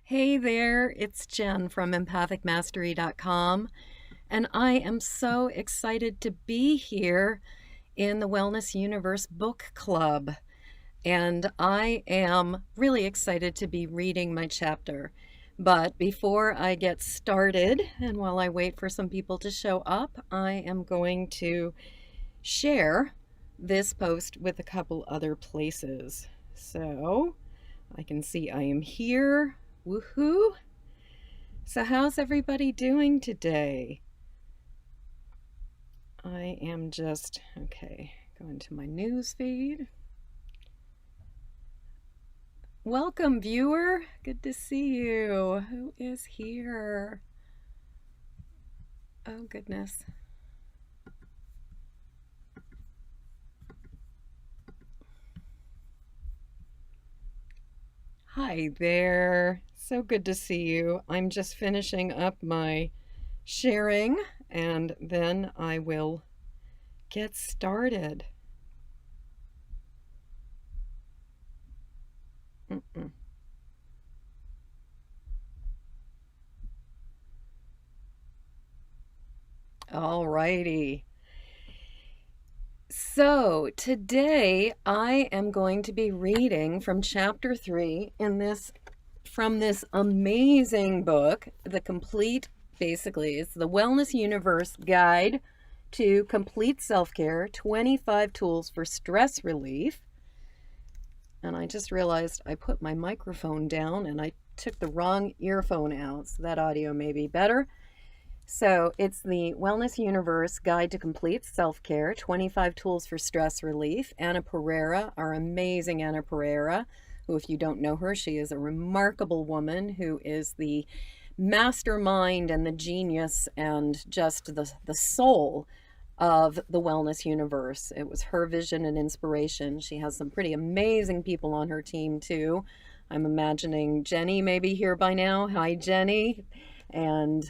Hey there, it's Jen from empathicmastery.com, and I am so excited to be here in the Wellness Universe Book Club. And I am really excited to be reading my chapter. But before I get started, and while I wait for some people to show up, I am going to share this post with a couple other places. So I can see I am here. Woohoo! So how's everybody doing today? I am just, going to my news feed. Welcome, viewer. Good to see you. Who is here? Oh, goodness. Hi there. So good to see you. I'm just finishing up my sharing and then I will get started. All righty. So today I am going to be reading from chapter 3 from this amazing book, basically it's the Wellness Universe Guide to Complete Self-Care, 25 Tools for Stress Relief. And I just realized I put my microphone down and I took the wrong earphone out, so that audio may be better. So it's the Wellness Universe Guide to Complete Self-Care, 25 Tools for Stress Relief. Anna Pereira, our amazing Anna Pereira, who, if you don't know her, she is a remarkable woman who is the mastermind and the genius and just the soul of the Wellness Universe. It was her vision and inspiration. She has some pretty amazing people on her team too. I'm imagining Jenny may be here by now. Hi, Jenny. And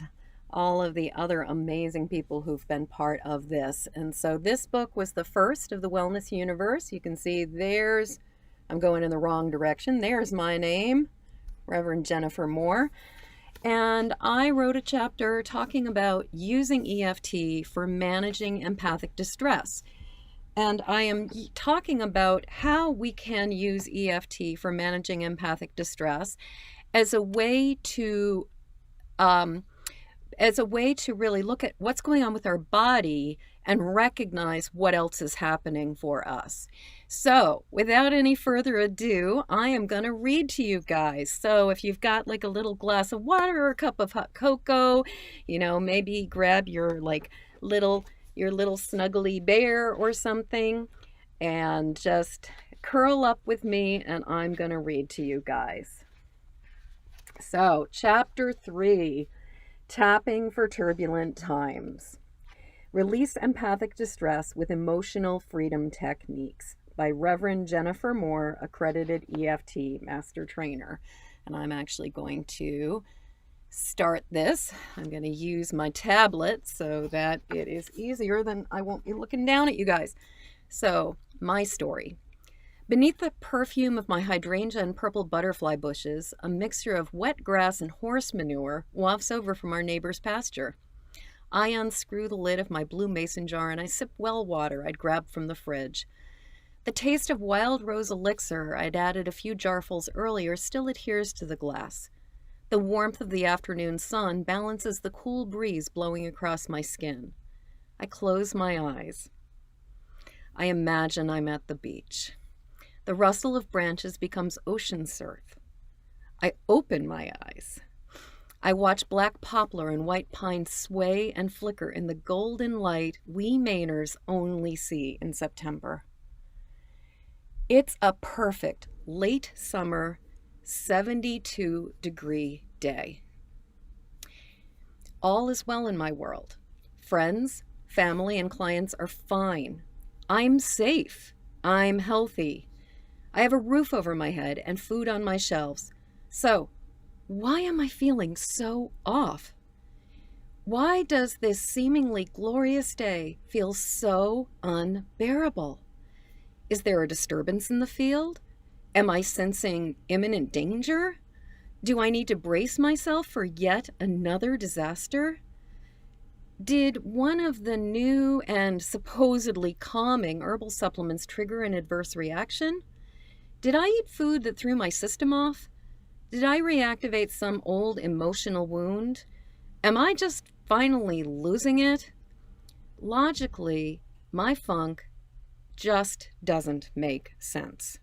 all of the other amazing people who've been part of this. And so this book was the first of the Wellness Universe. You can see I'm going in the wrong direction. There's my name, Reverend Jennifer Moore. And I wrote a chapter talking about using EFT for managing empathic distress. And I am talking about how we can use EFT for managing empathic distress as a way to really look at what's going on with our body and recognize what else is happening for us. So without any further ado, I am going to read to you guys. So if you've got like a little glass of water or a cup of hot cocoa, maybe grab your little snuggly bear or something and just curl up with me and I'm going to read to you guys. So chapter 3. Tapping for Turbulent Times. Release Empathic Distress with Emotional Freedom Techniques by Reverend Jennifer Moore, accredited EFT Master Trainer. And I'm actually going to start this. I'm going to use my tablet so that it is easier, then I won't be looking down at you guys. So, my story. Beneath the perfume of my hydrangea and purple butterfly bushes, a mixture of wet grass and horse manure wafts over from our neighbor's pasture. I unscrew the lid of my blue mason jar and I sip well water I'd grabbed from the fridge. The taste of wild rose elixir I'd added a few jarfuls earlier still adheres to the glass. The warmth of the afternoon sun balances the cool breeze blowing across my skin. I close my eyes. I imagine I'm at the beach. The rustle of branches becomes ocean surf. I open my eyes. I watch black poplar and white pine sway and flicker in the golden light we Mainers only see in September. It's a perfect late summer 72-degree day. All is well in my world. Friends, family, and clients are fine. I'm safe. I'm healthy. I have a roof over my head and food on my shelves. So, why am I feeling so off? Why does this seemingly glorious day feel so unbearable? Is there a disturbance in the field? Am I sensing imminent danger? Do I need to brace myself for yet another disaster? Did one of the new and supposedly calming herbal supplements trigger an adverse reaction? Did I eat food that threw my system off? Did I reactivate some old emotional wound? Am I just finally losing it? Logically, my funk just doesn't make sense.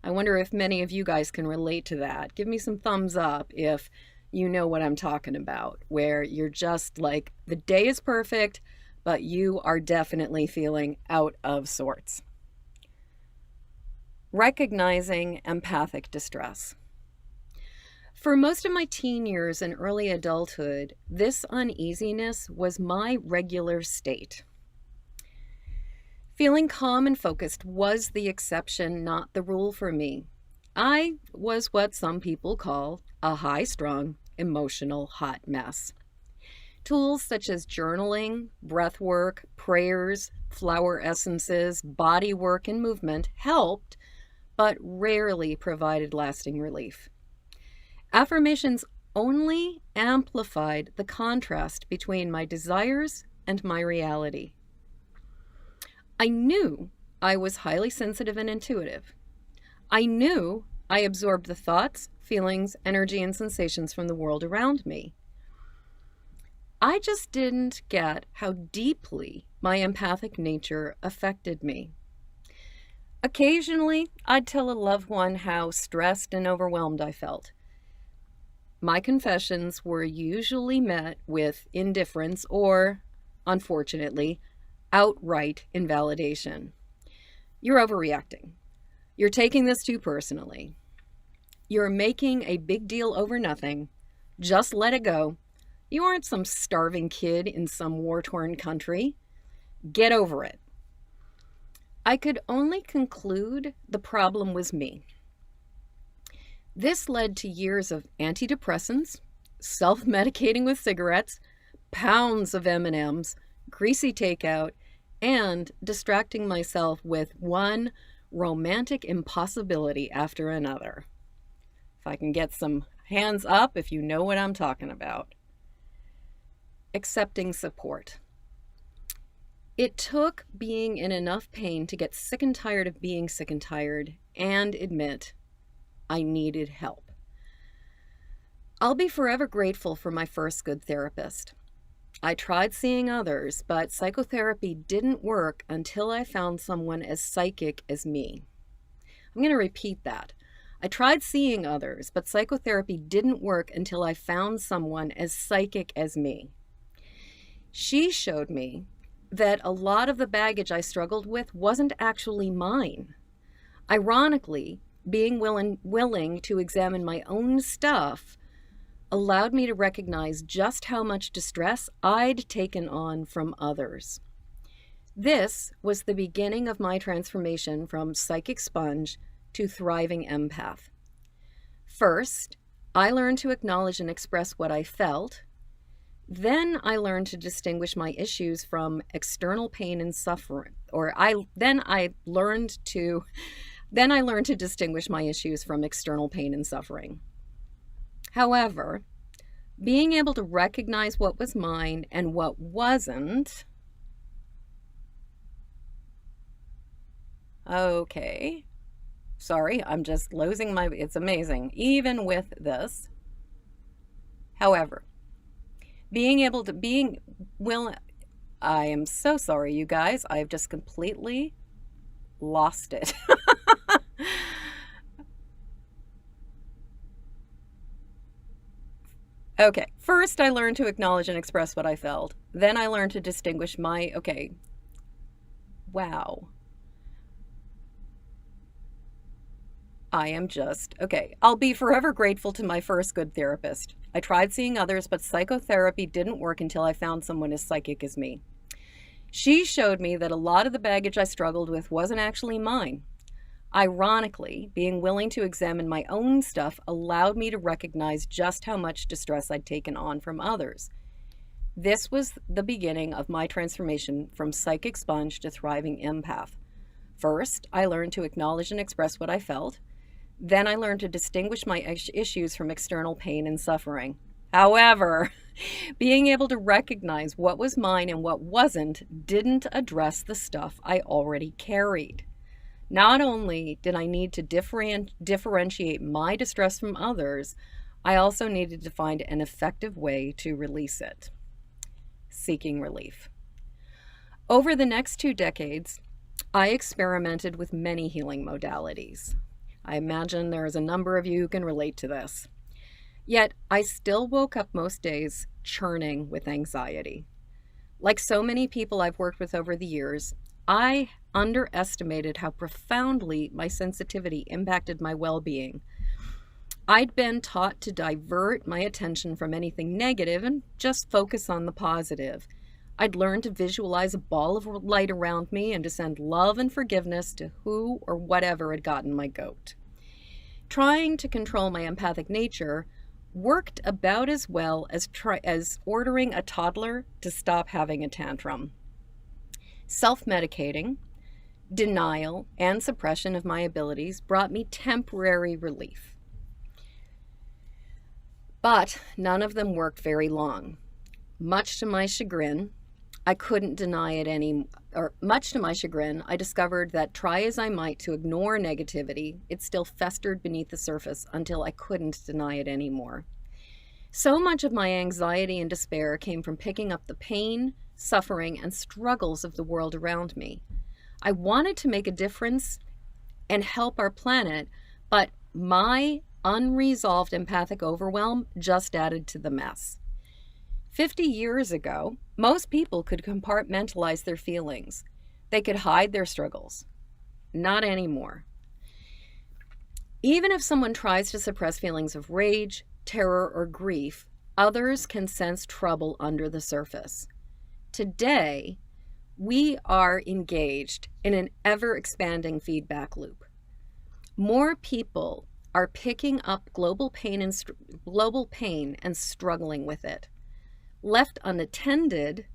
I wonder if many of you guys can relate to that. Give me some thumbs up if you know what I'm talking about, where you're just like, the day is perfect, but you are definitely feeling out of sorts. Recognizing empathic distress. For most of my teen years and early adulthood, this uneasiness was my regular state. Feeling calm and focused was the exception, not the rule for me. I was what some people call a high-strung, emotional hot mess. Tools such as journaling, breath work, prayers, flower essences, body work, and movement helped, but rarely provided lasting relief. Affirmations only amplified the contrast between my desires and my reality. I knew I was highly sensitive and intuitive. I knew I absorbed the thoughts, feelings, energy, and sensations from the world around me. I just didn't get how deeply my empathic nature affected me. Occasionally, I'd tell a loved one how stressed and overwhelmed I felt. My confessions were usually met with indifference or, unfortunately, outright invalidation. You're overreacting. You're taking this too personally. You're making a big deal over nothing. Just let it go. You aren't some starving kid in some war-torn country. Get over it. I could only conclude the problem was me. This led to years of antidepressants, self-medicating with cigarettes, pounds of M&Ms, greasy takeout, and distracting myself with one romantic impossibility after another. If I can get some hands up if you know what I'm talking about. Accepting support. It took being in enough pain to get sick and tired of being sick and tired and admit I needed help. I'll be forever grateful for my first good therapist. I tried seeing others, but psychotherapy didn't work until I found someone as psychic as me. I'm going to repeat that. I tried seeing others, but psychotherapy didn't work until I found someone as psychic as me. She showed me that a lot of the baggage I struggled with wasn't actually mine. Ironically, being willing to examine my own stuff allowed me to recognize just how much distress I'd taken on from others. This was the beginning of my transformation from psychic sponge to thriving empath. First, I learned to acknowledge and express what I felt. Then I learned to distinguish my issues from external pain and suffering. Then I learned to distinguish my issues from external pain and suffering. However, being able to recognize what was mine and what wasn't. Okay. Sorry, I'm just losing my, it's amazing, even with this. However, I am so sorry, you guys. I've just completely lost it. Okay, first I learned to acknowledge and express what I felt. Then I learned to distinguish wow. I'll be forever grateful to my first good therapist. I tried seeing others, but psychotherapy didn't work until I found someone as psychic as me. She showed me that a lot of the baggage I struggled with wasn't actually mine. Ironically, being willing to examine my own stuff allowed me to recognize just how much distress I'd taken on from others. This was the beginning of my transformation from psychic sponge to thriving empath. First, I learned to acknowledge and express what I felt. Then I learned to distinguish my issues from external pain and suffering. However, being able to recognize what was mine and what wasn't didn't address the stuff I already carried. Not only did I need to differentiate my distress from others, I also needed to find an effective way to release it. Seeking relief. Over the next 2 decades, I experimented with many healing modalities. I imagine there is a number of you who can relate to this. Yet, I still woke up most days churning with anxiety. Like so many people I've worked with over the years, I underestimated how profoundly my sensitivity impacted my well-being. I'd been taught to divert my attention from anything negative and just focus on the positive. I'd learned to visualize a ball of light around me and to send love and forgiveness to who or whatever had gotten my goat. Trying to control my empathic nature worked about as well as ordering a toddler to stop having a tantrum. Self-medicating, denial, and suppression of my abilities brought me temporary relief. But none of them worked very long. Much to my chagrin, I discovered that try as I might to ignore negativity, it still festered beneath the surface until I couldn't deny it anymore. So much of my anxiety and despair came from picking up the pain, suffering, and struggles of the world around me. I wanted to make a difference and help our planet, but my unresolved empathic overwhelm just added to the mess. 50 years ago, most people could compartmentalize their feelings. They could hide their struggles. Not anymore. Even if someone tries to suppress feelings of rage, terror, or grief, others can sense trouble under the surface. Today, we are engaged in an ever-expanding feedback loop. More people are picking up global pain and struggling with it. Left unattended,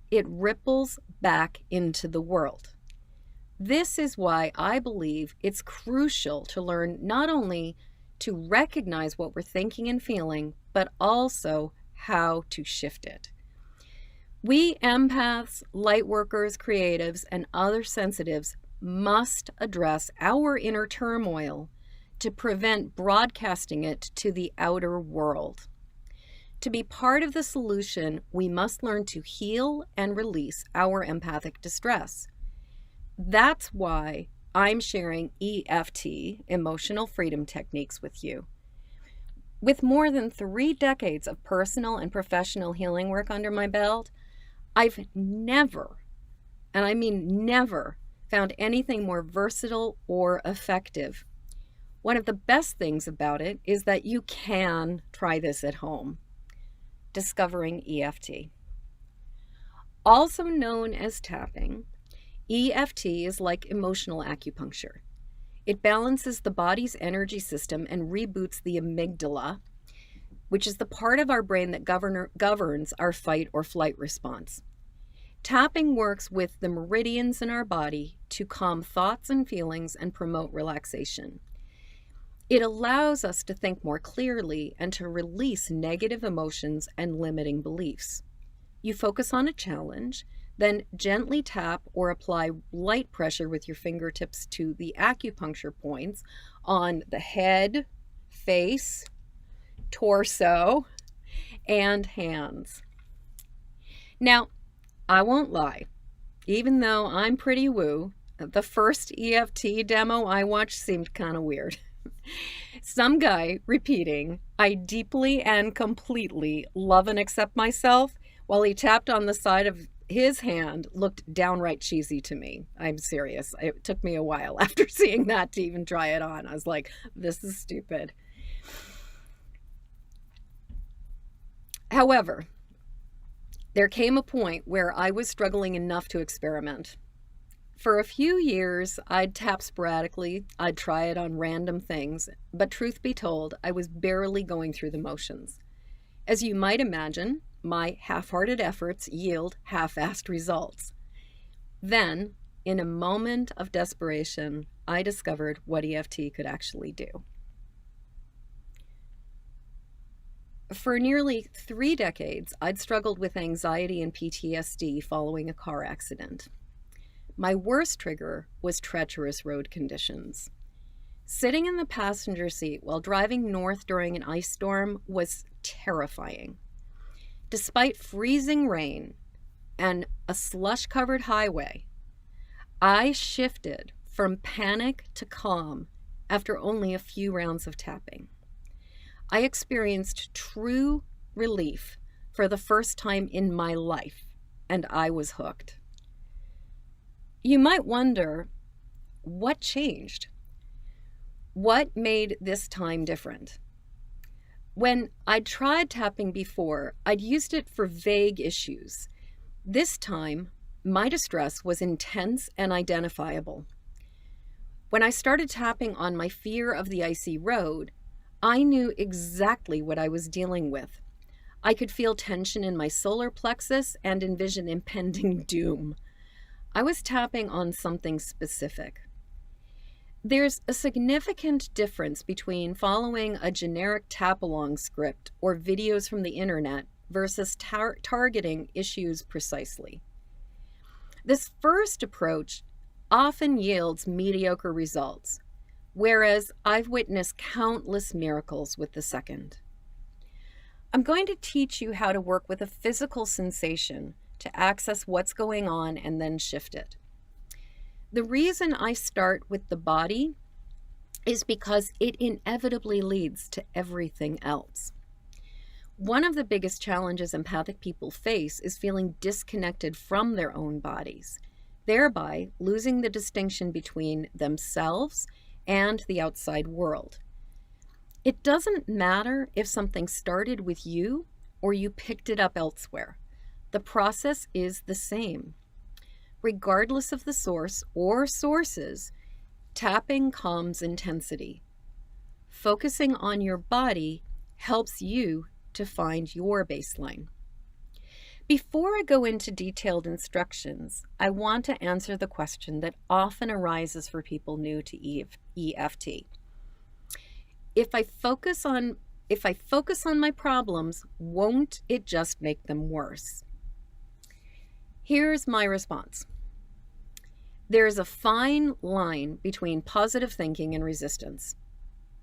it ripples back into the world. This is why I believe it's crucial to learn not only to recognize what we're thinking and feeling, but also how to shift it. We empaths, light workers, creatives, and other sensitives must address our inner turmoil to prevent broadcasting it to the outer world. To be part of the solution, we must learn to heal and release our empathic distress. That's why I'm sharing EFT, Emotional Freedom Techniques, with you. With more than 3 decades of personal and professional healing work under my belt, I've never, and I mean never, found anything more versatile or effective. One of the best things about it is that you can try this at home. Discovering EFT. Also known as tapping, EFT is like emotional acupuncture. It balances the body's energy system and reboots the amygdala, which is the part of our brain that governs our fight or flight response. Tapping works with the meridians in our body to calm thoughts and feelings and promote relaxation. It allows us to think more clearly and to release negative emotions and limiting beliefs. You focus on a challenge, then gently tap or apply light pressure with your fingertips to the acupuncture points on the head, face, torso, and hands. Now, I won't lie, even though I'm pretty woo, the first EFT demo I watched seemed kind of weird. Some guy repeating, "I deeply and completely love and accept myself," while he tapped on the side of his hand looked downright cheesy to me. I'm serious. It took me a while after seeing that to even try it on. I was like, this is stupid. However, there came a point where I was struggling enough to experiment. For a few years, I'd tap sporadically, I'd try it on random things, but truth be told, I was barely going through the motions. As you might imagine, my half-hearted efforts yield half-assed results. Then, in a moment of desperation, I discovered what EFT could actually do. For nearly 3 decades, I'd struggled with anxiety and PTSD following a car accident. My worst trigger was treacherous road conditions. Sitting in the passenger seat while driving north during an ice storm was terrifying. Despite freezing rain and a slush-covered highway, I shifted from panic to calm after only a few rounds of tapping. I experienced true relief for the first time in my life, and I was hooked. You might wonder, what changed? What made this time different? When I'd tried tapping before, I'd used it for vague issues. This time, my distress was intense and identifiable. When I started tapping on my fear of the icy road, I knew exactly what I was dealing with. I could feel tension in my solar plexus and envision impending doom. I was tapping on something specific. There's a significant difference between following a generic tap-along script or videos from the internet versus targeting issues precisely. This first approach often yields mediocre results, whereas I've witnessed countless miracles with the second. I'm going to teach you how to work with a physical sensation to access what's going on and then shift it. The reason I start with the body is because it inevitably leads to everything else. One of the biggest challenges empathic people face is feeling disconnected from their own bodies, thereby losing the distinction between themselves and the outside world. It doesn't matter if something started with you or you picked it up elsewhere. The process is the same. Regardless of the source or sources, tapping calms intensity. Focusing on your body helps you to find your baseline. Before I go into detailed instructions, I want to answer the question that often arises for people new to EFT. If I focus on my problems, won't it just make them worse? Here's my response. There is a fine line between positive thinking and resistance.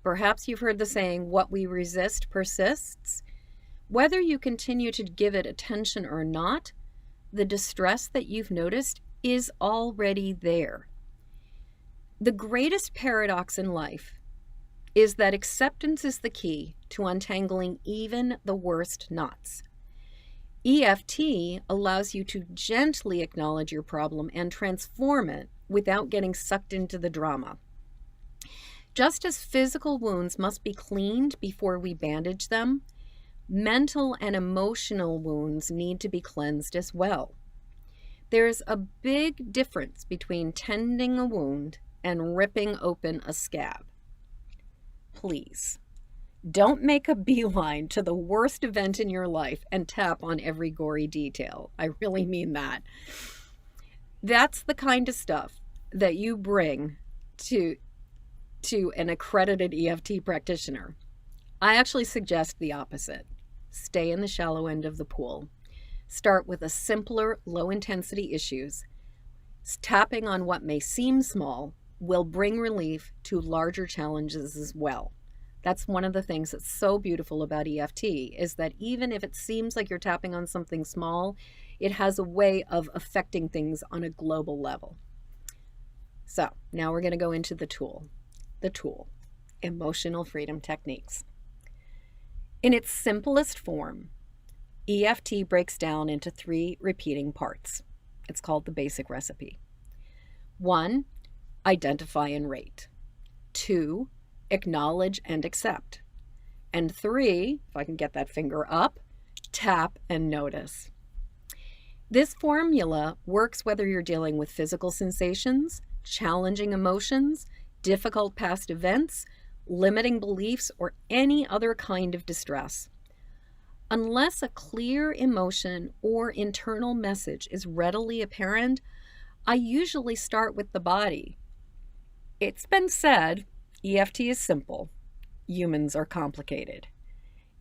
Perhaps you've heard the saying, what we resist persists. Whether you continue to give it attention or not, the distress that you've noticed is already there. The greatest paradox in life is that acceptance is the key to untangling even the worst knots. EFT allows you to gently acknowledge your problem and transform it without getting sucked into the drama. Just as physical wounds must be cleaned before we bandage them, mental and emotional wounds need to be cleansed as well. There's a big difference between tending a wound and ripping open a scab. Please, don't make a beeline to the worst event in your life and tap on every gory detail. I really mean that. That's the kind of stuff that you bring to an accredited EFT practitioner. I actually suggest the opposite. Stay in the shallow end of the pool. Start with a simpler, low-intensity issues. Tapping on what may seem small will bring relief to larger challenges as well. That's one of the things that's so beautiful about EFT, is that even if it seems like you're tapping on something small, it has a way of affecting things on a global level. So now we're going to go into the tool, Emotional Freedom Techniques. In its simplest form, EFT breaks down into 3 repeating parts. It's called the basic recipe. 1, identify and rate. 2, acknowledge and accept. And 3, if I can get that finger up, tap and notice. This formula works whether you're dealing with physical sensations, challenging emotions, difficult past events, limiting beliefs, or any other kind of distress. Unless a clear emotion or internal message is readily apparent, I usually start with the body. It's been said, EFT is simple, humans are complicated.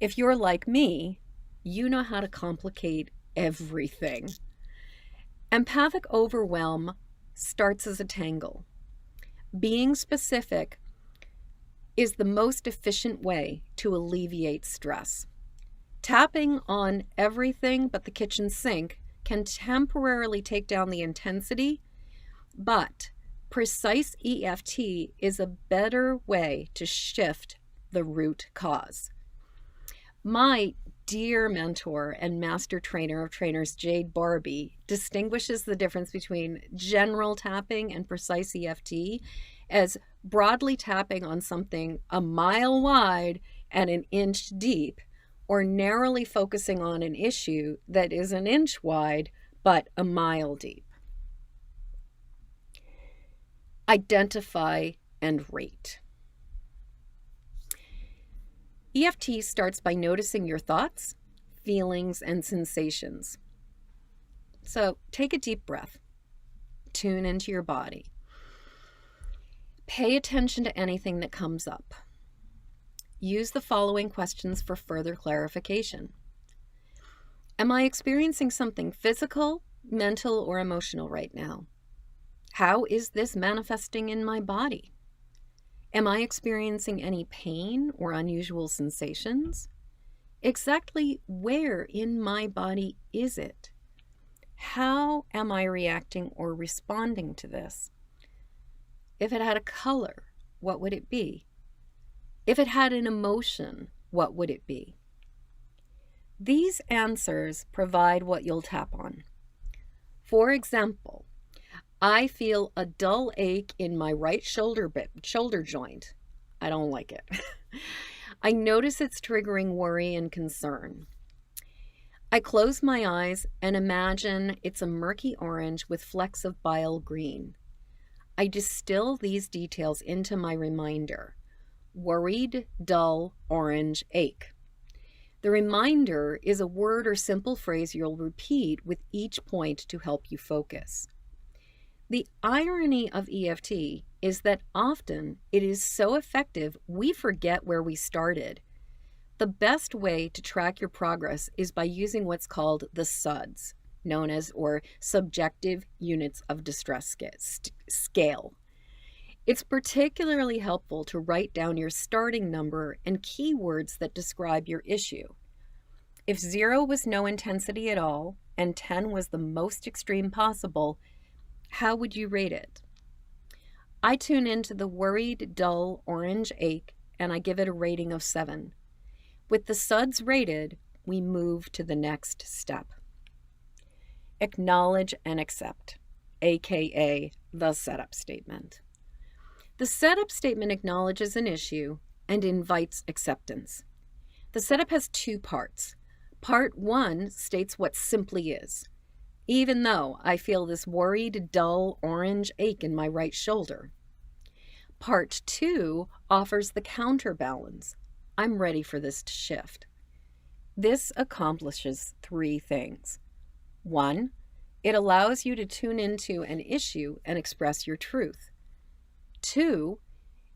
If you're like me, you know how to complicate everything. Empathic overwhelm starts as a tangle. Being specific is the most efficient way to alleviate stress. Tapping on everything but the kitchen sink can temporarily take down the intensity, but precise EFT is a better way to shift the root cause. My dear mentor and master trainer of trainers, Jade Barbie, distinguishes the difference between general tapping and precise EFT as broadly tapping on something a mile wide and an inch deep, or narrowly focusing on an issue that is an inch wide but a mile deep. Identify and rate. EFT starts by noticing your thoughts, feelings, and sensations. So take a deep breath. Tune into your body. Pay attention to anything that comes up. Use the following questions for further clarification. Am I experiencing something physical, mental, or emotional right now? How is this manifesting in my body? Am I experiencing any pain or unusual sensations? Exactly where in my body is it? How am I reacting or responding to this? If it had a color, what would it be? If it had an emotion, what would it be? These answers provide what you'll tap on. For example, I feel a dull ache in my right shoulder joint. I don't like it. I notice it's triggering worry and concern. I close my eyes and imagine it's a murky orange with flecks of bile green. I distill these details into my reminder. Worried, dull, orange, ache. The reminder is a word or simple phrase you'll repeat with each point to help you focus. The irony of EFT is that often it is so effective we forget where we started. The best way to track your progress is by using what's called the SUDS, known as or subjective units of distress scale. It's particularly helpful to write down your starting number and keywords that describe your issue. If 0 was no intensity at all and 10 was the most extreme possible, how would you rate it? I tune into the worried, dull, orange ache and I give it a rating of 7. With the SUDS rated, we move to the next step. Acknowledge and accept, aka the setup statement. The setup statement acknowledges an issue and invites acceptance. The setup has 2 parts. Part 1 states what simply is. Even though I feel this worried, dull, orange ache in my right shoulder. Part 2 offers the counterbalance. I'm ready for this to shift. This accomplishes 3 things. 1, it allows you to tune into an issue and express your truth. 2,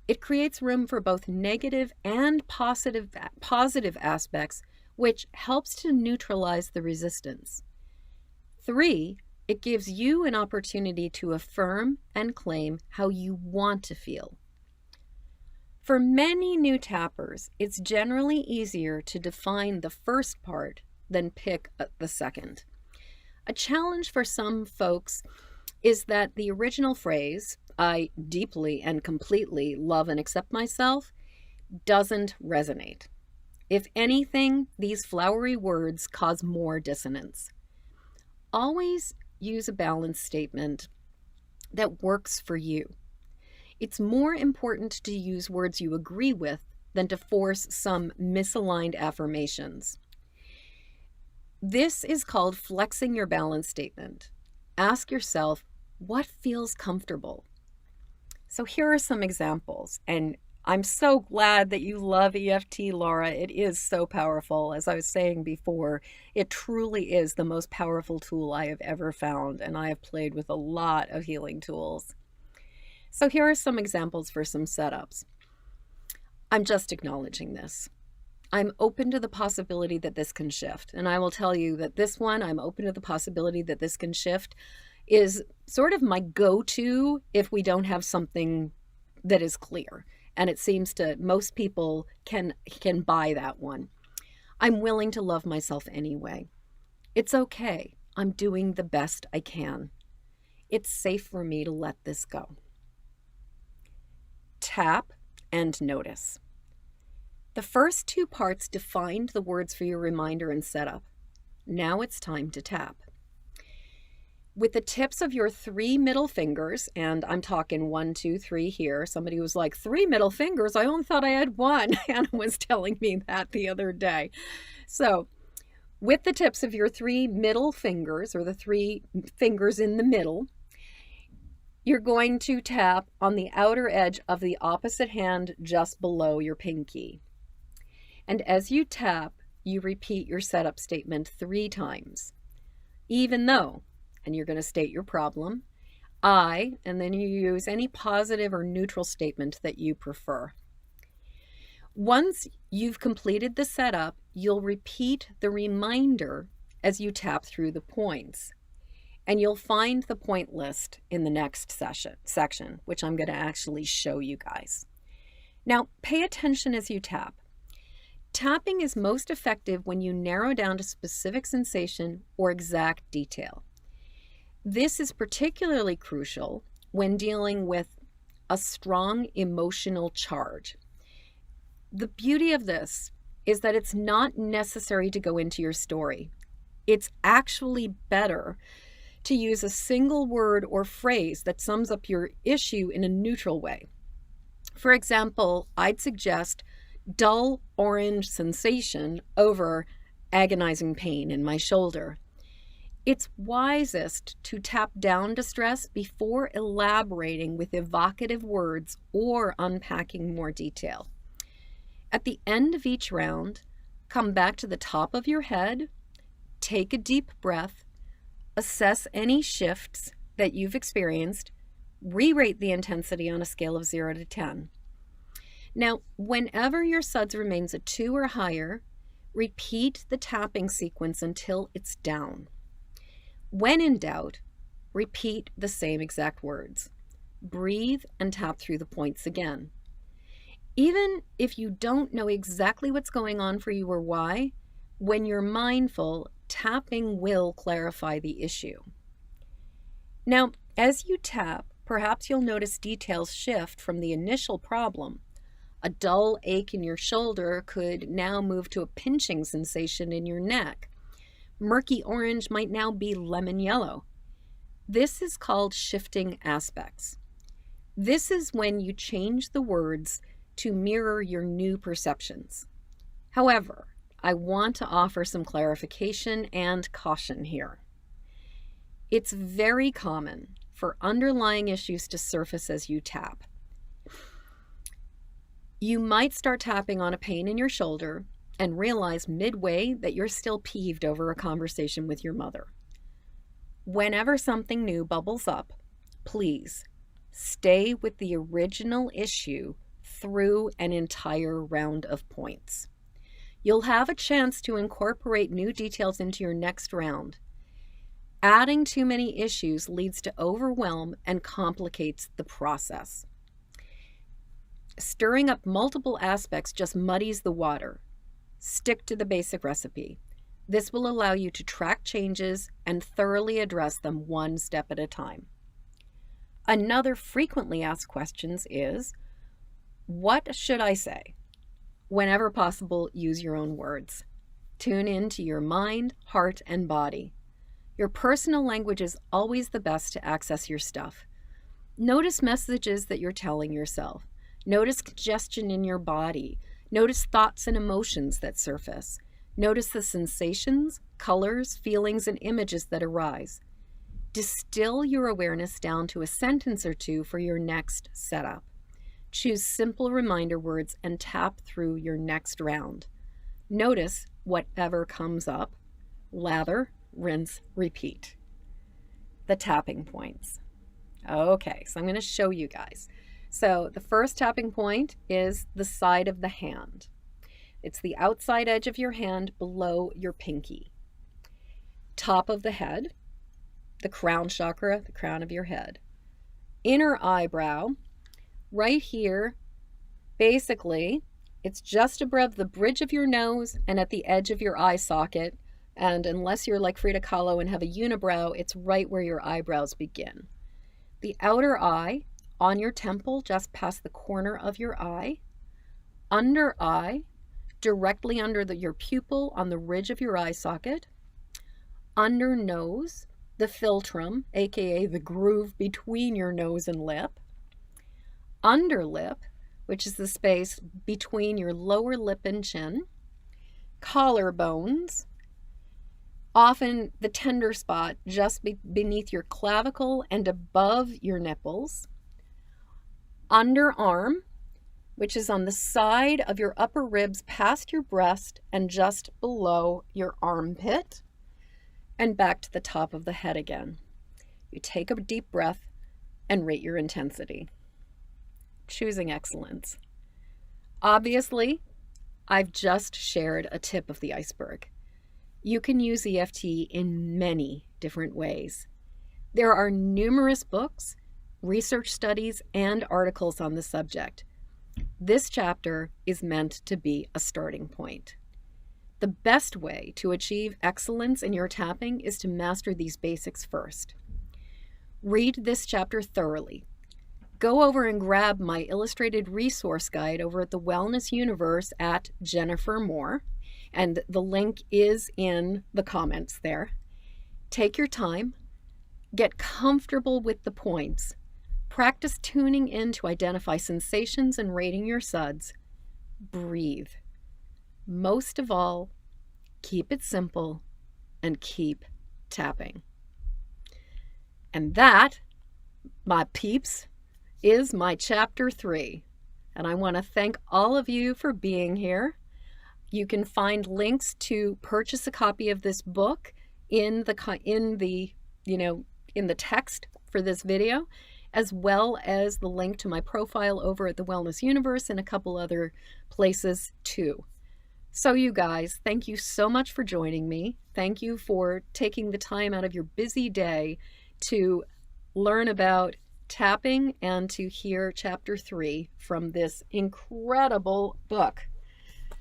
it creates room for both negative and positive aspects, which helps to neutralize the resistance. 3, it gives you an opportunity to affirm and claim how you want to feel. For many new tappers, it's generally easier to define the first part than pick the second. A challenge for some folks is that the original phrase, I deeply and completely love and accept myself, doesn't resonate. If anything, these flowery words cause more dissonance. Always use a balance statement that works for you. It's more important to use words you agree with than to force some misaligned affirmations. This is called flexing your balance statement. Ask yourself, what feels comfortable? So here are some examples, and I'm so glad that you love EFT, Laura. It is so powerful. As I was saying before, it truly is the most powerful tool I have ever found, and I have played with a lot of healing tools. So here are some examples for some setups. I'm just acknowledging this. I'm open to the possibility that this can shift. And I will tell you that this one, I'm open to the possibility that this can shift, is sort of my go-to if we don't have something that is clear. And it seems to most people can buy that one. I'm willing to love myself anyway. It's okay. I'm doing the best I can. It's safe for me to let this go. Tap and notice. The first two parts defined the words for your reminder and setup. Now it's time to tap. With the tips of your 3 middle fingers, and I'm talking 1, 2, 3 here. Somebody was like, 3 middle fingers? I only thought I had 1. Anna was telling me that the other day. So with the tips of your 3 middle fingers, or the 3 fingers in the middle, you're going to tap on the outer edge of the opposite hand just below your pinky. And as you tap, you repeat your setup statement 3 times. Even though, and you're going to state your problem, I, and then you use any positive or neutral statement that you prefer. Once you've completed the setup, you'll repeat the reminder as you tap through the points. And you'll find the point list in the next section, which I'm going to actually show you guys. Now, pay attention as you tap. Tapping is most effective when you narrow down to specific sensation or exact detail. This is particularly crucial when dealing with a strong emotional charge. The beauty of this is that it's not necessary to go into your story. It's actually better to use a single word or phrase that sums up your issue in a neutral way. For example, I'd suggest dull orange sensation over agonizing pain in my shoulder. It's wisest to tap down distress before elaborating with evocative words or unpacking more detail. At the end of each round, come back to the top of your head, take a deep breath, assess any shifts that you've experienced, re-rate the intensity on a scale of 0 to 10. Now, whenever your SUDS remains a 2 or higher, repeat the tapping sequence until it's down. When in doubt, repeat the same exact words. Breathe and tap through the points again. Even if you don't know exactly what's going on for you or why, when you're mindful, tapping will clarify the issue. Now, as you tap, perhaps you'll notice details shift from the initial problem. A dull ache in your shoulder could now move to a pinching sensation in your neck. Murky orange might now be lemon yellow. This is called shifting aspects. This is when you change the words to mirror your new perceptions. However, I want to offer some clarification and caution here. It's very common for underlying issues to surface as you tap. You might start tapping on a pain in your shoulder and realize midway that you're still peeved over a conversation with your mother. Whenever something new bubbles up, please stay with the original issue through an entire round of points. You'll have a chance to incorporate new details into your next round. Adding too many issues leads to overwhelm and complicates the process. Stirring up multiple aspects just muddies the water. Stick to the basic recipe. This will allow you to track changes and thoroughly address them one step at a time. Another frequently asked questions is, what should I say? Whenever possible, use your own words. Tune in to your mind, heart, and body. Your personal language is always the best to access your stuff. Notice messages that you're telling yourself. Notice congestion in your body. Notice thoughts and emotions that surface. Notice the sensations, colors, feelings, and images that arise. Distill your awareness down to a sentence or two for your next setup. Choose simple reminder words and tap through your next round. Notice whatever comes up. Lather, rinse, repeat. The tapping points. Okay, so I'm going to show you guys. So the first tapping point is the side of the hand. It's the outside edge of your hand below your pinky. Top of the head, the crown chakra, the crown of your head. Inner eyebrow, right here, basically, it's just above the bridge of your nose and at the edge of your eye socket. And unless you're like Frida Kahlo and have a unibrow, it's right where your eyebrows begin. The outer eye on your temple, just past the corner of your eye. Under eye, directly under your pupil on the ridge of your eye socket. Under nose, the philtrum, aka the groove between your nose and lip. Under lip, which is the space between your lower lip and chin. Collarbones, often the tender spot just beneath your clavicle and above your nipples. Underarm, which is on the side of your upper ribs past your breast and just below your armpit. And back to the top of the head again. You take a deep breath and rate your intensity. Choosing excellence. Obviously, I've just shared a tip of the iceberg. You can use EFT in many different ways. There are numerous books, research studies, and articles on the subject. This chapter is meant to be a starting point. The best way to achieve excellence in your tapping is to master these basics first. Read this chapter thoroughly. Go over and grab my illustrated resource guide over at the Wellness Universe at Jennifer Moore, and the link is in the comments there. Take your time, get comfortable with the points, practice tuning in to identify sensations and rating your suds. Breathe. Most of all, keep it simple and keep tapping. And that, my peeps, is my chapter 3. And I want to thank all of you for being here. You can find links to purchase a copy of this book in the text for this video, as well as the link to my profile over at the Wellness Universe and a couple other places too. So you guys, thank you so much for joining me. Thank you for taking the time out of your busy day to learn about tapping and to hear chapter 3 from this incredible book.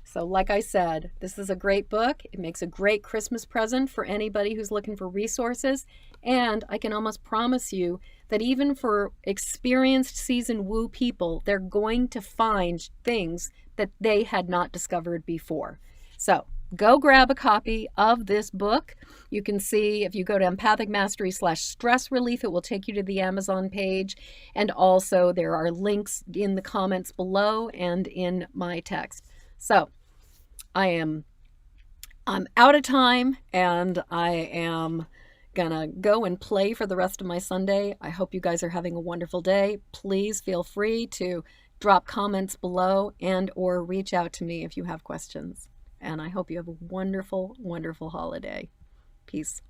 So like I said, this is a great book. It makes a great Christmas present for anybody who's looking for resources. And I can almost promise you that even for experienced seasoned woo people, they're going to find things that they had not discovered before. So go grab a copy of this book. You can see if you go to Empathic Mastery /stress relief, it will take you to the Amazon page. And also there are links in the comments below and in my text. So I'm out of time and I am gonna go and play for the rest of my Sunday. I hope you guys are having a wonderful day. Please feel free to drop comments below and or reach out to me if you have questions. And I hope you have a wonderful, wonderful holiday. Peace.